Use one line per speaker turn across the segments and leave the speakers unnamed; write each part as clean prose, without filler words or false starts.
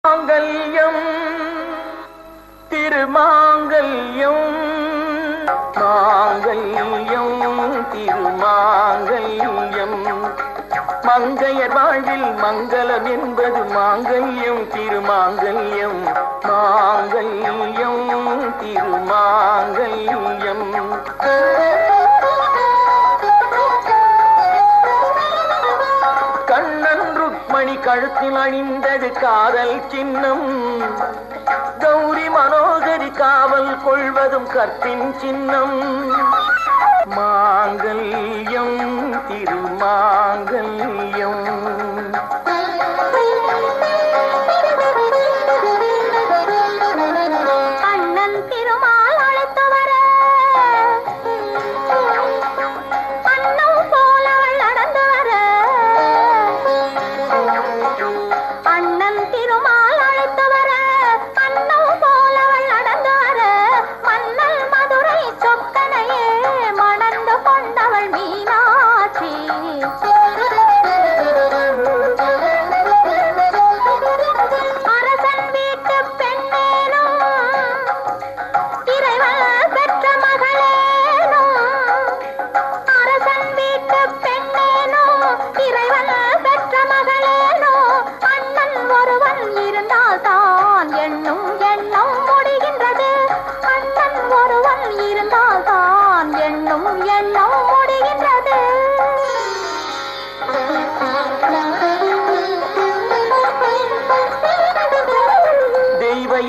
மாங்கல்யம் திருமாங்கல்யம் மாங்கல்யம் திருமாங்கல்யம் மங்கையர் வாழ்வில் மங்களம் என்பது மாங்கல்யம் திருமாங்கல்யம் மாங்கல்யம் திருமாங்கல்யம் கண்ணன் ருக்மணி கழுத்தில் அணிந்தது காதல் சின்னம் கௌரி மனோகரி காவல் கொள்வதும் கற்பின் சின்னம் மாங்கல்யம் திருமாங்கல்யம்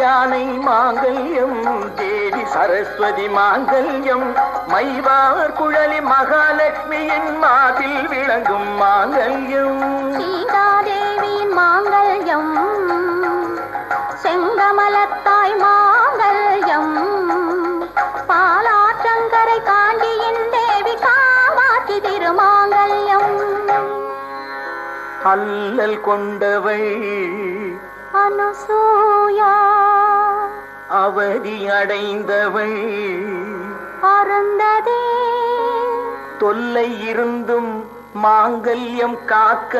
யானை மாங்கல்யம் தேவி சரஸ்வதி மாங்கல்யம் மைவார் குழலி மகாலட்சுமியின் மார்பில் விளங்கும் மாங்கல்யம்
சீதாதேவியின் மாங்கல்யம் செங்கமலத்தாய் மாங்கல்யம் பாலாற்றங்கரை காண்டியின் தேவி காமாட்சி திருமாங்கல்யம்
அல்லல் கொண்டவை
அனுசூயா
அவதி அடைந்தவள்
அருந்ததே
தொல்லை இருந்தும் மாங்கல்யம் காக்க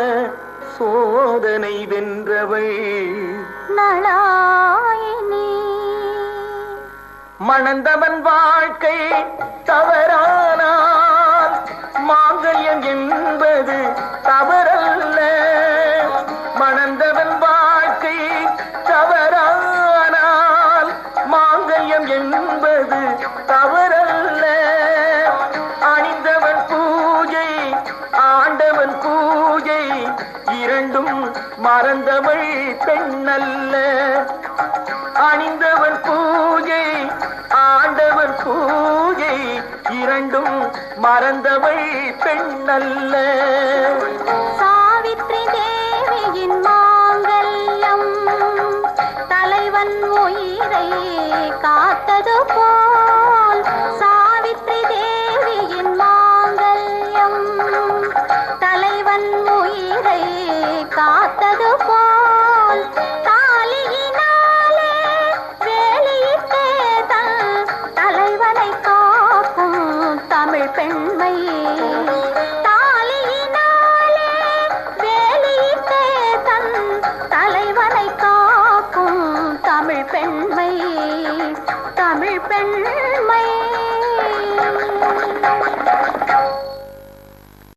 சோதனை வென்றவள்
நளாயினி
மணந்தவன் வாழ்க்கை தவறானால் மாங்கல்யம் என்பது தவறல்ல மணந்தவன் வாழ்க்கை தவறானால் மாங்கல்யம் என்பது தவறல்ல அணிந்தவன் பூஜை ஆண்டவன் பூஜை இரண்டும் மறந்தவள் பெண்ணல்ல அணிந்தவன் பூஜை ஆண்டவன் பூஜை இரண்டும் மறந்தவள் பெண்ணல்ல
சாவித்ரி தேவியின் மாங்கல்யம் தலைவன் உயிரை காத்தது போல் சாவித்ரி தேவியின் மாங்கல்யம் தலைவன் உயிரை காத்தது போல்